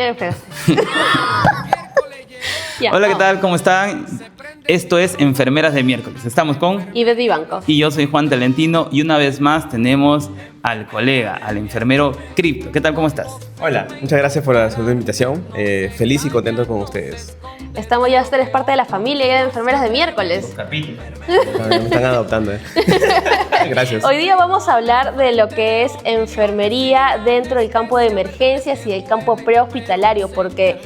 Ya me fregaste. Ya, Hola, ¿qué no. tal? ¿Cómo están? Esto es Enfermeras de Miércoles. Estamos con... Y Betty Banco. Y yo soy Juan Talentino y una vez más tenemos al colega, al enfermero Crypto. ¿Qué tal? ¿Cómo estás? Hola, muchas gracias por la segunda invitación. Feliz y contento con ustedes. Estamos ya, eres parte de la familia ya de Enfermeras de Miércoles. Capítulo. Me están adoptando. Gracias. Hoy día vamos a hablar de lo que es enfermería dentro del campo de emergencias y del campo prehospitalario, porque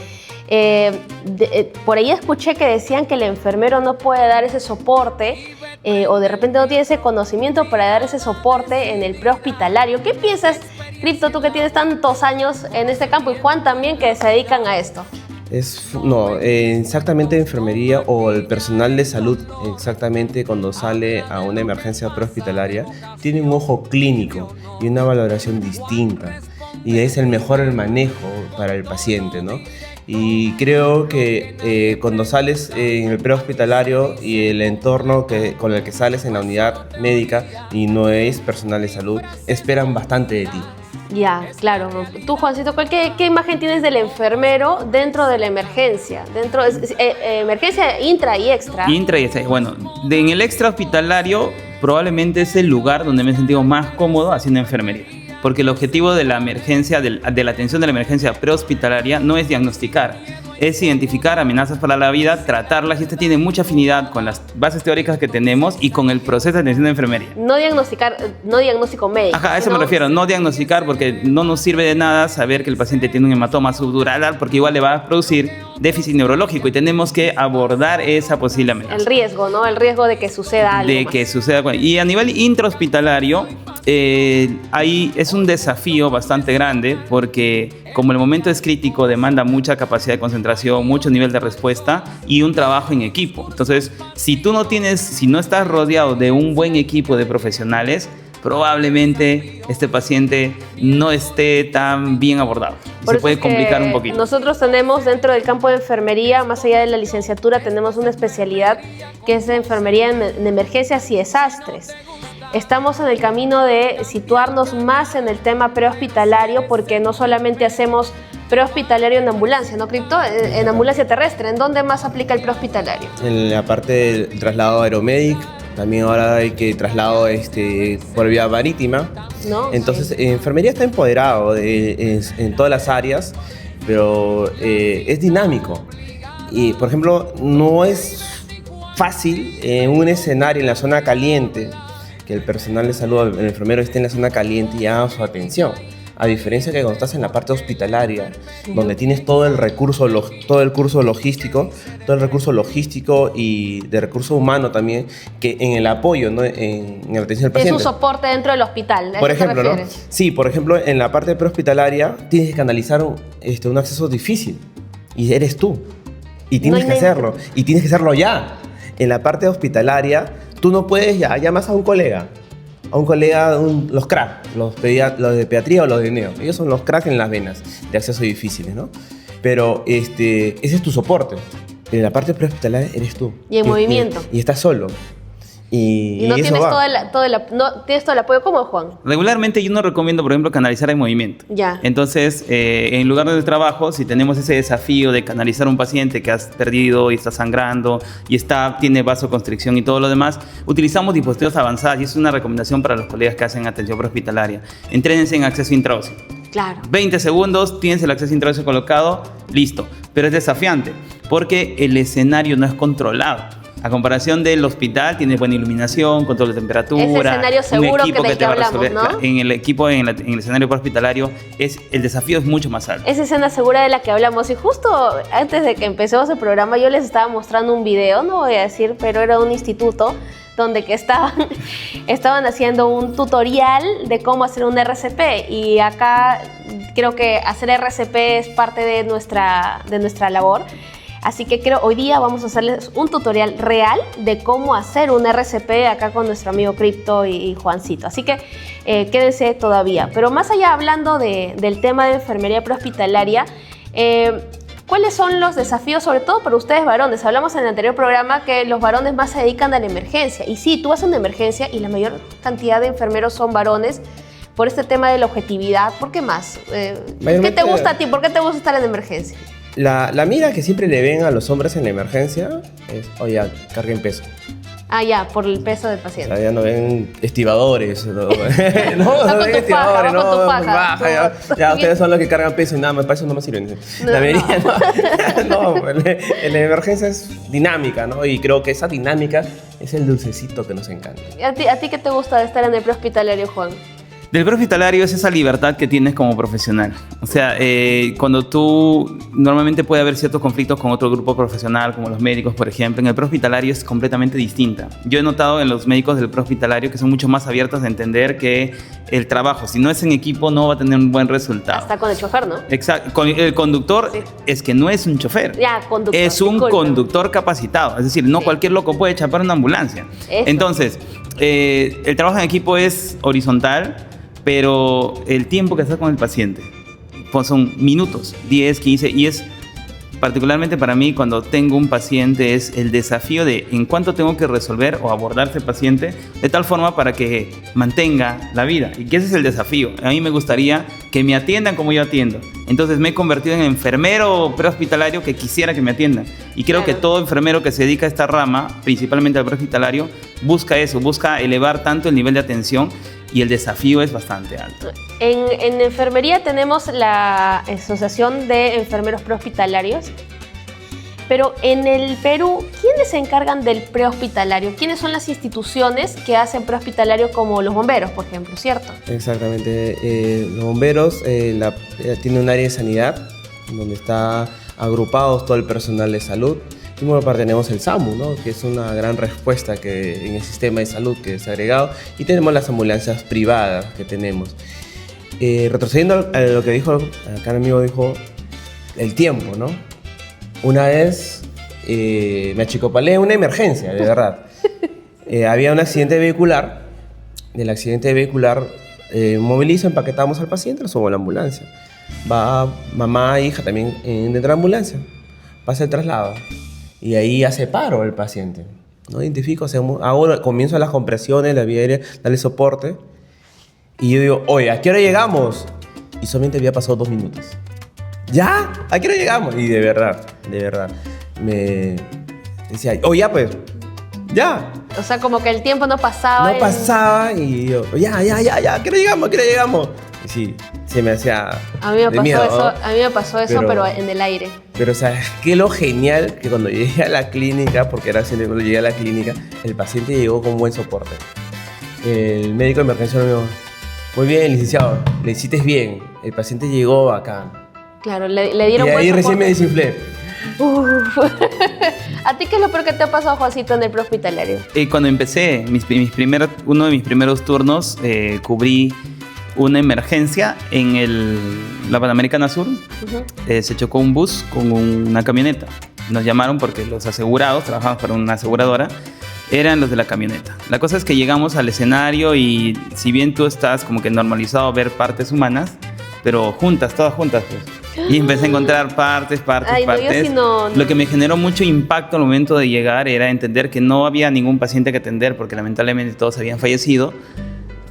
por ahí escuché que decían que el enfermero no puede dar ese soporte o de repente no tiene ese conocimiento para dar ese soporte en el prehospitalario. ¿Qué piensas, Crypto, tú que tienes tantos años en este campo y Juan también que se dedican a esto? Exactamente enfermería o el personal de salud, exactamente cuando sale a una emergencia prehospitalaria, tiene un ojo clínico y una valoración distinta. Y es el mejor manejo para el paciente, ¿no? Y creo que cuando sales en el prehospitalario y el entorno con el que sales en la unidad médica y no es personal de salud, esperan bastante de ti. Ya, claro. Tú, Juancito, ¿qué imagen tienes del enfermero dentro de la emergencia? Emergencia intra y extra. Intra y extra. Bueno, en el extra hospitalario probablemente es el lugar donde me he sentido más cómodo haciendo enfermería. Porque el objetivo de la emergencia, de la atención de la emergencia prehospitalaria no es diagnosticar, es identificar amenazas para la vida, tratarlas, y este tiene mucha afinidad con las bases teóricas que tenemos y con el proceso de atención de enfermería. No diagnosticar, no diagnóstico médico. Ajá, a eso me refiero, no diagnosticar, porque no nos sirve de nada saber que el paciente tiene un hematoma subdural, porque igual le va a producir déficit neurológico y tenemos que abordar esa posible amenaza. El riesgo, ¿no? El riesgo de que suceda algo De más. que suceda. Y a nivel intrahospitalario, ahí es un desafío bastante grande porque como el momento es crítico, demanda mucha capacidad de concentración, mucho nivel de respuesta y un trabajo en equipo. Entonces, si no estás rodeado de un buen equipo de profesionales, probablemente este paciente no esté tan bien abordado. Se puede complicar un poquito. Nosotros tenemos dentro del campo de enfermería, más allá de la licenciatura, tenemos una especialidad que es de enfermería en emergencias y desastres. Estamos en el camino de situarnos más en el tema prehospitalario porque no solamente hacemos prehospitalario en ambulancia, ¿no, Crypto? En ambulancia terrestre. ¿En dónde más aplica el prehospitalario? En la parte del traslado aeromédic, también ahora hay que traslado por vía marítima. ¿No? Entonces, Sí. enfermería está empoderado en todas las áreas, pero es dinámico. Y, por ejemplo, no es fácil en un escenario en la zona caliente que el personal de salud, el enfermero esté en la zona caliente y haga su atención. A diferencia que cuando estás en la parte hospitalaria, donde tienes todo el recurso logístico y de recurso humano también, que en el apoyo, ¿no? en la atención al paciente. Es un soporte dentro del hospital. ¿A Por eso te ejemplo, ¿no? refieres? Sí, por ejemplo, en la parte prehospitalaria tienes que canalizar un acceso difícil y eres tú. Y tienes No que hay hacerlo. Y tienes que hacerlo ya. En la parte hospitalaria, tú no puedes ya, llamas a un colega, los cracks, los de pediatría o los de neo. Ellos son los cracks en las venas de acceso difíciles, ¿no? Pero ese es tu soporte. En la parte prehospitalaria eres tú. Y en movimiento. Y estás solo. Y no eso tienes va. no tienes todo el apoyo como Juan. Regularmente yo no recomiendo, por ejemplo, canalizar en movimiento. Ya. Entonces, en lugar del trabajo, si tenemos ese desafío de canalizar a un paciente que has perdido y está sangrando y tiene vasoconstricción y todo lo demás, utilizamos dispositivos avanzados y es una recomendación para los colegas que hacen atención prehospitalaria. Entrénense en acceso intraóseo. Claro. 20 segundos, tienes el acceso intraóseo colocado, listo. Pero es desafiante porque el escenario no es controlado. A comparación del hospital, tienes buena iluminación, control de temperatura. Ese escenario seguro un equipo del que te que va a hablamos, resolver. ¿no? En el escenario prehospitalario, el desafío es mucho más alto. Esa escena segura de la que hablamos. Y justo antes de que empecemos el programa, yo les estaba mostrando un video, no voy a decir, pero era un instituto donde que estaban haciendo un tutorial de cómo hacer un RCP. Y acá creo que hacer RCP es parte de nuestra labor. Así que hoy día vamos a hacerles un tutorial real de cómo hacer un RCP acá con nuestro amigo Crypto y Juancito. Así que quédense todavía. Pero más allá, hablando del tema de enfermería prehospitalaria, ¿cuáles son los desafíos, sobre todo para ustedes varones? Hablamos en el anterior programa que los varones más se dedican a la emergencia. Y sí, tú vas a una emergencia y la mayor cantidad de enfermeros son varones, por este tema de la objetividad. ¿Por qué más? ¿Qué Mayormente- te gusta a ti? ¿Por qué te gusta estar en emergencia? La mira que siempre le ven a los hombres en la emergencia es, oye, carguen peso. Ah, ya, por el peso del O paciente. sea, ya no ven estibadores. No, no, Va con ven tu paja, va con tu paja. baja, ya ustedes son los que cargan peso y nada más, para eso no me sirven. No, La mayoría no, en la emergencia es dinámica, ¿no? Y creo que esa dinámica es el dulcecito que nos encanta. ¿A ti qué te gusta de estar en el prehospitalario, Juan? Del prehospitalario es esa libertad que tienes como profesional. O sea, cuando tú normalmente puede haber ciertos conflictos con otro grupo profesional, como los médicos, por ejemplo, en el prehospitalario es completamente distinta. Yo he notado en los médicos del prehospitalario que son mucho más abiertos a entender que el trabajo, si no es en equipo, no va a tener un buen resultado. Hasta con el chofer, ¿no? Exacto. El conductor Sí. es que no es un chofer. Ya, conductor. Es un disculpa. conductor capacitado. Es decir, no Sí. cualquier loco puede chapar una ambulancia. Eso. Entonces, el trabajo en equipo es horizontal, pero el tiempo que estás con el paciente pues son minutos, 10, 15, y es particularmente para mí cuando tengo un paciente es el desafío de en cuánto tengo que resolver o abordar ese paciente de tal forma para que mantenga la vida, y que ese es el desafío. A mí me gustaría que me atiendan como yo atiendo. Entonces me he convertido en enfermero prehospitalario que quisiera que me atiendan, y creo Claro. que todo enfermero que se dedica a esta rama, principalmente al prehospitalario, busca eso, busca elevar tanto el nivel de atención, y el desafío es bastante alto. En enfermería tenemos la Asociación de Enfermeros Prehospitalarios, pero en el Perú, ¿quiénes se encargan del prehospitalario? ¿Quiénes son las instituciones que hacen prehospitalario como los bomberos, por ejemplo, cierto? Exactamente. Los bomberos tienen un área de sanidad donde está agrupados todo el personal de salud. Y por parte tenemos el SAMU, ¿no? Que es una gran respuesta que, en el sistema de salud que es agregado. Y tenemos las ambulancias privadas que tenemos. Retrocediendo a lo que dijo, acá el amigo dijo, el tiempo, ¿no? Una vez me achicopalé una emergencia, de verdad. Había un accidente vehicular. Del accidente vehicular movilizo, empaquetamos al paciente, lo subo a la ambulancia. Va mamá e hija también dentro de la ambulancia. Pasa el traslado. Y ahí hace paro el paciente. No identifico, comienzo las compresiones, la vía aérea, darle soporte. Y yo digo, oye, ¿a qué hora llegamos? Y solamente había pasado 2 minutos. ¿Ya? ¿A qué hora llegamos? Y de verdad, me decía, oye, ya pues, ya. O sea, como que el tiempo no pasaba. No pasaba y yo, ya, ¿a qué hora llegamos? ¿A qué hora llegamos? Y sí, se me hacía A mí me de pasó miedo, eso, ¿no? a mí me pasó eso, pero en el aire. Pero, o sea, qué lo genial que cuando llegué a la clínica, porque era así, cuando llegué a la clínica, el paciente llegó con buen soporte. El médico de emergencia me dijo, muy bien, licenciado, le hiciste bien. El paciente llegó acá. Claro, le dieron Y ahí buen recién me soporte. desinflé. Uf. ¿A ti qué es lo peor que te ha pasado, Juancito, en el prehospitalario? Cuando empecé uno de mis primeros turnos, cubrí una emergencia en la Panamericana Sur. Ujú. Se chocó un bus con una camioneta. Nos llamaron porque los asegurados, trabajamos para una aseguradora, eran los de la camioneta. La cosa es que llegamos al escenario y si bien tú estás como que normalizado a ver partes humanas, pero juntas, todas juntas, pues. Y empecé a encontrar partes. Ay, no, yo sí no. Lo que me generó mucho impacto al momento de llegar era entender que no había ningún paciente que atender porque lamentablemente todos habían fallecido,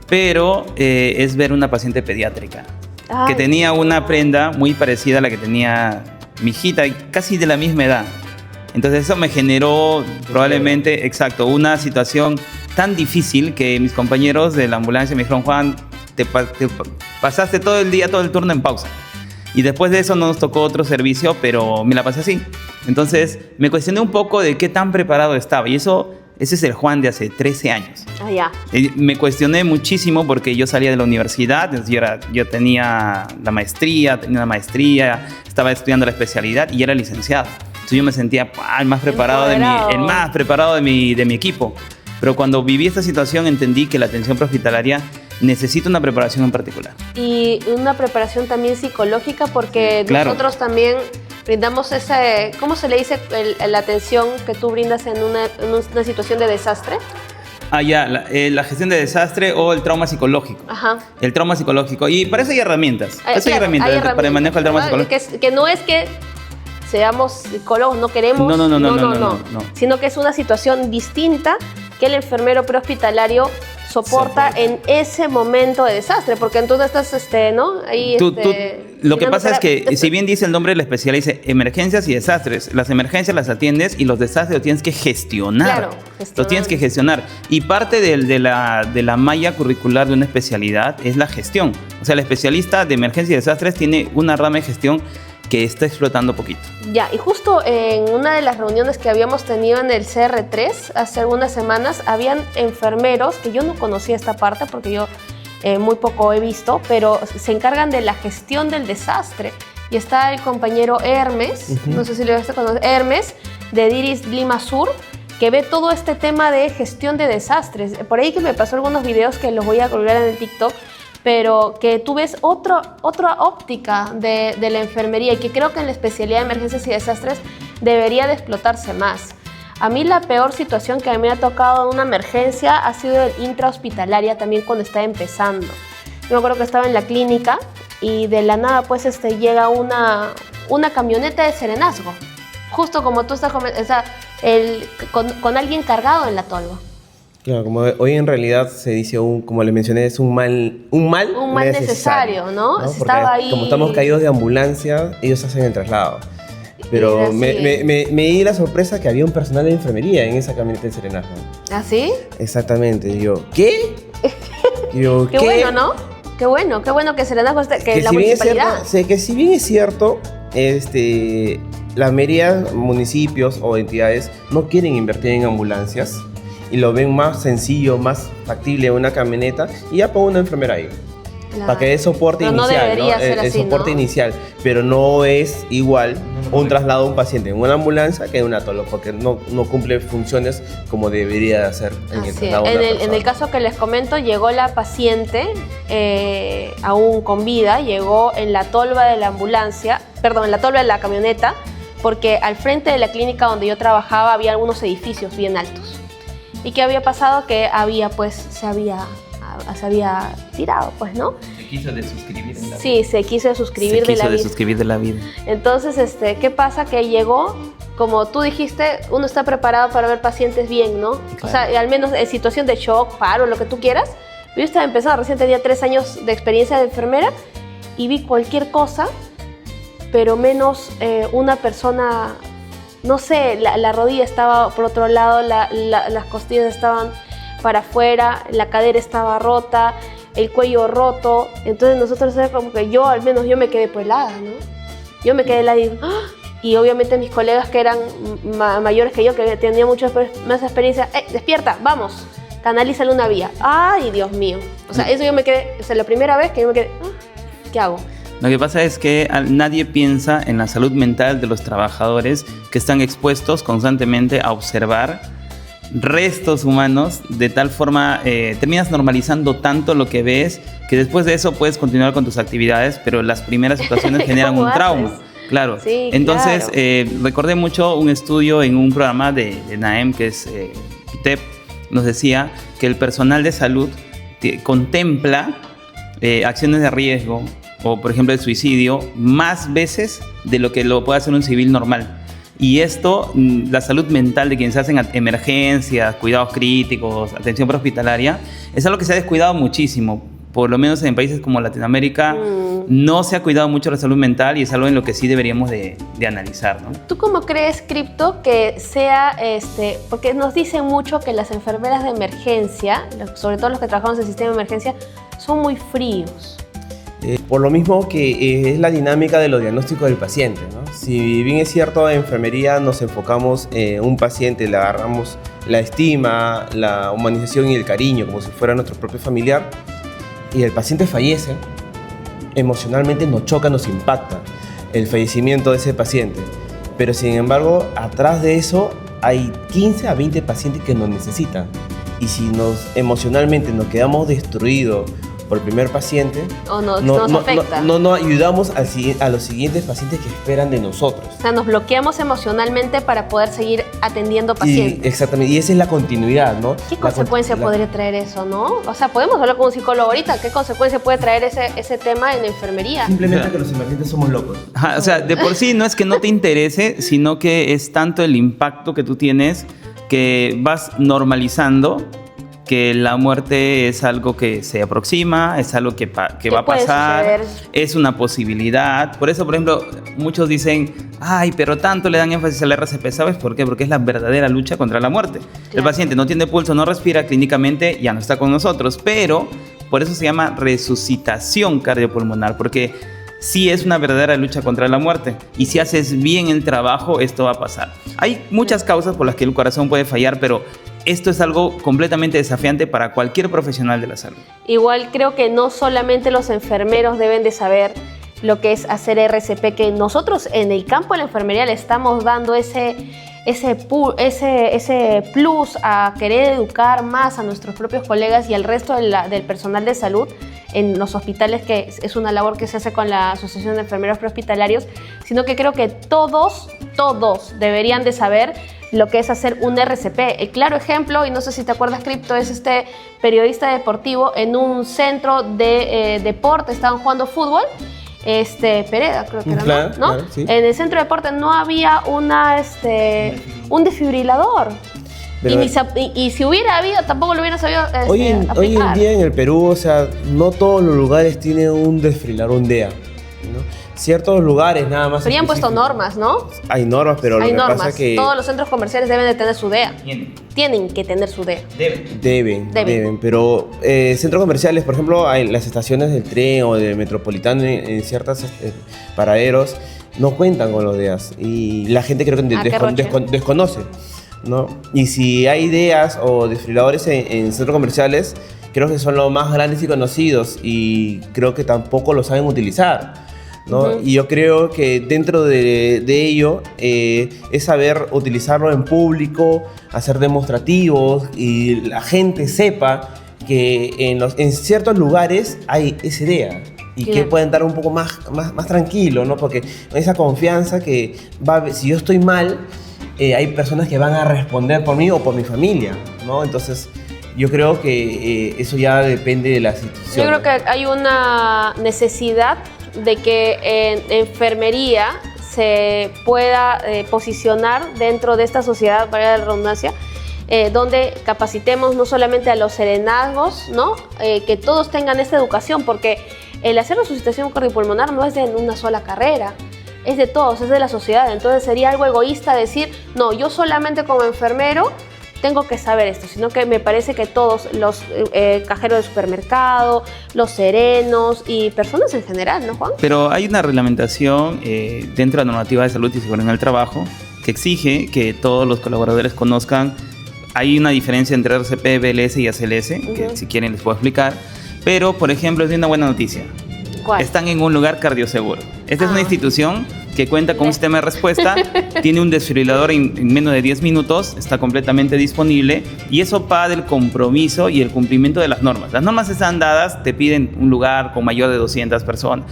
pero es ver una paciente pediátrica que Ay. tenía una prenda muy parecida a la que tenía mi hijita, casi de la misma edad. Entonces eso me generó probablemente, exacto, una situación tan difícil que mis compañeros de la ambulancia me dijeron, Juan, te pasaste todo el día, todo el turno en pausa. Y después de eso no nos tocó otro servicio, pero me la pasé así. Entonces me cuestioné un poco de qué tan preparado estaba. Y ese es el Juan de hace 13 años. Ah, ya. Me cuestioné muchísimo porque yo salía de la universidad, yo tenía la maestría, estaba estudiando la especialidad y era licenciado. Entonces yo me sentía el más preparado de mi equipo. Pero cuando viví esta situación entendí que la atención prehospitalaria necesita una preparación en particular. Y una preparación también psicológica porque Claro. nosotros también brindamos ¿cómo se le dice? La atención que tú brindas en una situación de desastre. La gestión de desastre o el trauma psicológico. Ajá. El trauma psicológico. Y para eso hay herramientas. Hay herramientas Para el manejo del trauma ¿verdad? psicológico. Que no es que seamos psicólogos, no queremos. No. Sino que es una situación distinta que el enfermero prehospitalario soporta en ese momento de desastre, porque entonces estás, ¿no? Ahí, lo que pasa es que, si bien dice el nombre de la especialidad, dice emergencias y desastres. Las emergencias las atiendes y los desastres los tienes que gestionar. Claro, los tienes que gestionar. Y parte de la malla curricular de una especialidad es la gestión. O sea, el especialista de emergencia y desastres tiene una rama de gestión que está explotando poquito. Ya, y justo en una de las reuniones que habíamos tenido en el CR3 hace algunas semanas, habían enfermeros, que yo no conocía esta parte porque yo muy poco he visto, pero se encargan de la gestión del desastre. Y está el compañero Hermes, no sé si lo vas a conocer, Hermes, de Diris Lima Sur, que ve todo este tema de gestión de desastres. Por ahí que me pasó algunos videos que los voy a colgar en el TikTok, pero que tú ves otra óptica de la enfermería y que creo que en la especialidad de emergencias y desastres debería de explotarse más. A mí la peor situación que a mí me ha tocado en una emergencia ha sido el intrahospitalaria también cuando estaba empezando. Yo me acuerdo que estaba en la clínica y de la nada pues llega una camioneta de serenazgo, justo como tú estás comentando, o sea, con alguien cargado en la tolva. Claro, como hoy en realidad se dice, como le mencioné, es un mal necesario, ¿no? Porque estaba ahí... como estamos caídos de ambulancia, ellos hacen el traslado. Pero me di la sorpresa que había un personal de enfermería en esa camioneta de serenazgo. ¿Ah, sí? Exactamente. Y yo, ¿qué? Qué bueno, ¿no? Qué bueno que serenazgo que la si municipalidad. Que si bien es cierto, la mayoría de municipios o entidades no quieren invertir en ambulancias y lo ven más sencillo, más factible una camioneta y ya pongo una enfermera ahí. Claro. Para que dé soporte pero inicial, no debería ser el así, soporte ¿no? inicial, pero no es igual un traslado de un paciente en una ambulancia que en una tolo, porque no cumple funciones como debería hacer en el traslado de una persona. En el caso que les comento, llegó la paciente aún con vida, llegó en la tolva de la ambulancia, perdón, en la tolva de la camioneta, porque al frente de la clínica donde yo trabajaba había algunos edificios bien altos. ¿Y qué había pasado? Que se había tirado, pues, ¿no? Se quiso desuscribir en la vida. Sí, se quiso desuscribir de la vida. Entonces, ¿qué pasa? Que llegó, como tú dijiste, uno está preparado para ver pacientes bien, ¿no? Claro. O sea, al menos en situación de shock, paro, lo que tú quieras. Yo estaba empezando, recién tenía 3 años de experiencia de enfermera y vi cualquier cosa, pero menos una persona... No sé, la rodilla estaba por otro lado, las costillas estaban para afuera, la cadera estaba rota, el cuello roto. Entonces nosotros era como que yo me quedé pelada, ¿no? Yo me quedé helada y obviamente mis colegas que eran mayores que yo, que tenían mucha más experiencia, despierta, vamos, canalízale una vía. Ay, Dios mío. O sea, eso yo me quedé, o sea, la primera vez que yo me quedé, ¿qué hago? Lo que pasa es que nadie piensa en la salud mental de los trabajadores que están expuestos constantemente a observar restos humanos, de tal forma terminas normalizando tanto lo que ves que después de eso puedes continuar con tus actividades, pero las primeras situaciones generan un trauma. Claro. Sí, entonces, claro. Recordé mucho un estudio en un programa de NAEM, que es PITEP, nos decía que el personal de salud contempla acciones de riesgo, o por ejemplo el suicidio, más veces de lo que lo puede hacer un civil normal. Y esto, la salud mental de quienes hacen emergencias, cuidados críticos, atención prehospitalaria, es algo que se ha descuidado muchísimo. Por lo menos en países como Latinoamérica no se ha cuidado mucho la salud mental y es algo en lo que sí deberíamos de analizar, ¿no? ¿Tú cómo crees, Crypto, que sea, porque nos dicen mucho que las enfermeras de emergencia, sobre todo los que trabajamos en el sistema de emergencia, son muy fríos? Por lo mismo que es la dinámica de los diagnósticos del paciente, ¿no? Si bien es cierto, en enfermería nos enfocamos en un paciente, le agarramos la estima, la humanización y el cariño como si fuera nuestro propio familiar, y el paciente fallece, emocionalmente nos choca, nos impacta el fallecimiento de ese paciente. Pero sin embargo, atrás de eso hay 15 a 20 pacientes que nos necesitan. Y si emocionalmente nos quedamos destruidos por el primer paciente, nos afecta. No ayudamos a los siguientes pacientes que esperan de nosotros. O sea, nos bloqueamos emocionalmente para poder seguir atendiendo pacientes. Exactamente, y esa es la continuidad, ¿no? ¿Qué consecuencia podría traer eso, no? O sea, podemos hablar con un psicólogo ahorita. ¿Qué consecuencia puede traer ese tema en la enfermería? Simplemente que los emergentes somos locos. Ajá, o sea, de por sí no es que no te interese, sino que es tanto el impacto que tú tienes que vas normalizando que la muerte es algo que se aproxima, es algo que va a puede pasar, suceder. es una posibilidad. Por eso, por ejemplo, muchos dicen, ay, pero tanto le dan énfasis al RCP. ¿Sabes por qué? Porque es la verdadera lucha contra la muerte. El Claro. paciente no tiene pulso, no respira, clínicamente ya no está con nosotros, pero por eso se llama resucitación cardiopulmonar, porque sí es una verdadera lucha contra la muerte. Y si haces bien el trabajo, esto va a pasar. Hay muchas causas por las que el corazón puede fallar, pero esto es algo completamente desafiante para cualquier profesional de la salud. Igual creo que no solamente los enfermeros deben de saber lo que es hacer RCP, que nosotros en el campo de la enfermería le estamos dando ese plus a querer educar más a nuestros propios colegas y al resto del personal de salud en los hospitales, que es una labor que se hace con la Asociación de Enfermeros Prehospitalarios, sino que creo que todos deberían de saber lo que es hacer un RCP. El claro ejemplo, y no sé si te acuerdas, Cripto, es este periodista deportivo en un centro de deporte, estaban jugando fútbol, Pereda creo que era, Claro, ¿no? claro, sí. En el centro de deporte no había un desfibrilador. Pero- Y si hubiera habido, tampoco lo hubieran sabido Hoy en aplicar. día en el Perú, o sea, no todos los lugares tienen un desfibrilador, un DEA, ¿no? Ciertos lugares nada más. Pero ya han puesto específicos. normas, ¿no? Hay normas, pero Hay lo que normas. pasa es que Todos los centros comerciales deben de tener su DEA. Tienen que tener su DEA. deben. Pero centros comerciales, por ejemplo, hay las estaciones del tren o del metropolitano en ciertos paraderos no cuentan con los DEAs y la gente creo que qué roche. desconoce, ¿no? Y si hay DEAs o desfibriladores en centros comerciales, creo que son los más grandes y conocidos y creo que tampoco lo saben utilizar, ¿no? Ujú. Y yo creo que dentro de ello es saber utilizarlo en público, hacer demostrativos y la gente sepa que en ciertos lugares hay ese DEA y que Claro. pueden estar un poco más tranquilo, ¿no? Porque esa confianza que si yo estoy mal, hay personas que van a responder por mí o por mi familia, ¿no? Entonces, yo creo que eso ya depende de las instituciones. Yo creo que hay una necesidad de que en enfermería se pueda posicionar dentro de esta sociedad, para la redundancia, donde capacitemos no solamente a los serenazgos, ¿no? Que todos tengan esta educación, porque el hacer resucitación cardiopulmonar no es de una sola carrera, es de todos, es de la sociedad. Entonces sería algo egoísta decir, no, yo solamente como enfermero tengo que saber esto, sino que me parece que todos los cajeros de supermercado, los serenos y personas en general, ¿no, Juan? Pero hay una reglamentación dentro de la normativa de salud y seguridad en el trabajo que exige que todos los colaboradores conozcan. Hay una diferencia entre RCP, BLS y ACLS, que si quieren les puedo explicar. Pero, por ejemplo, es de una buena noticia. ¿Cuál? Están en un lugar cardioseguro. Esta es una Ah. institución que cuenta con un sistema de respuesta, tiene un desfibrilador en menos de 10 minutos, está completamente disponible y eso va del compromiso y el cumplimiento de las normas. Las normas están dadas, te piden un lugar con mayor de 200 personas.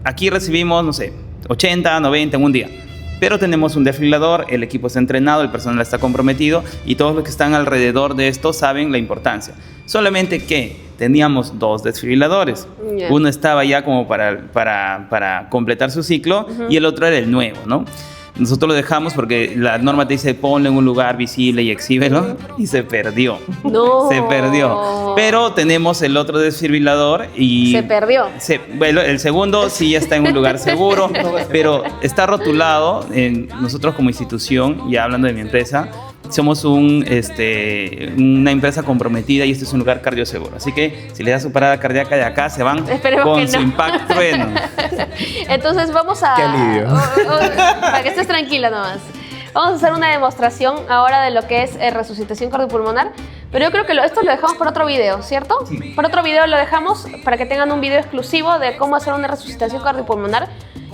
Aquí recibimos, no sé, 80, 90 en un día. Pero tenemos un desfibrilador, el equipo está entrenado, el personal está comprometido y todos los que están alrededor de esto saben la importancia. Solamente que teníamos 2 desfibriladores. Ya. Uno estaba ya como para completar su ciclo y el otro era el nuevo, ¿no? Nosotros lo dejamos porque la norma te dice ponlo en un lugar visible y exhíbelo y se perdió. No. Se perdió. Pero tenemos el otro desfibrilador y... Se perdió. Bueno, el segundo sí ya está en un lugar seguro, pero está rotulado. Nosotros como institución, ya hablando de mi empresa, somos una empresa comprometida y este es un lugar cardioseguro. Así que si le da su parada cardíaca de acá, se van Esperemos con que su no. impacto trueno. Entonces vamos a... Qué alivio. Para que estés tranquila nomás. Vamos a hacer una demostración ahora de lo que es resucitación cardiopulmonar, pero yo creo que esto lo dejamos para otro video, ¿cierto? Sí. Para otro video lo dejamos para que tengan un video exclusivo de cómo hacer una resucitación cardiopulmonar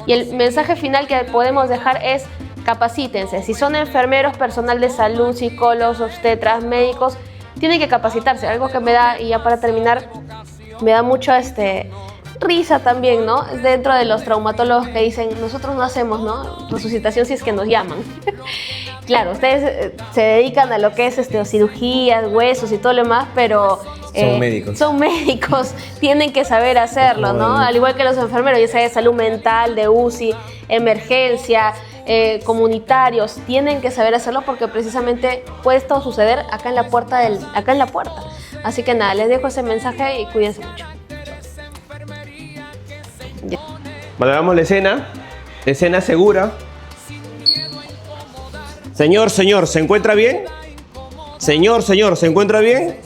y el mensaje final que podemos dejar es capacítense. Si son enfermeros, personal de salud, psicólogos, obstetras, médicos, tienen que capacitarse. Algo que me da, y ya para terminar, me da mucho risa también, ¿no? Dentro de los traumatólogos que dicen, nosotros no hacemos, ¿no? Resucitación si es que nos llaman. Claro, ustedes se dedican a lo que es cirugías, huesos y todo lo demás, pero... Son médicos. Son médicos, tienen que saber hacerlo, ¿no? Bueno. Al igual que los enfermeros, ya sea de salud mental, de UCI, emergencia, comunitarios, tienen que saber hacerlo porque precisamente puede esto suceder acá en la puerta. Así que nada, les dejo ese mensaje y cuídense mucho. Valoramos la escena segura. Señor, ¿se encuentra bien? Señor, ¿se encuentra bien?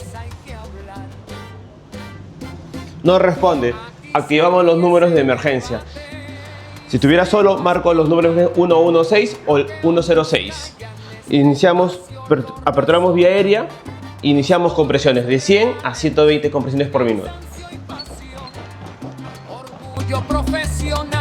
No responde. Activamos los números de emergencia. Si estuviera solo, marco los números 116 o 106. Iniciamos, aperturamos vía aérea, iniciamos compresiones de 100 a 120 compresiones por minuto. Orgullo profesional.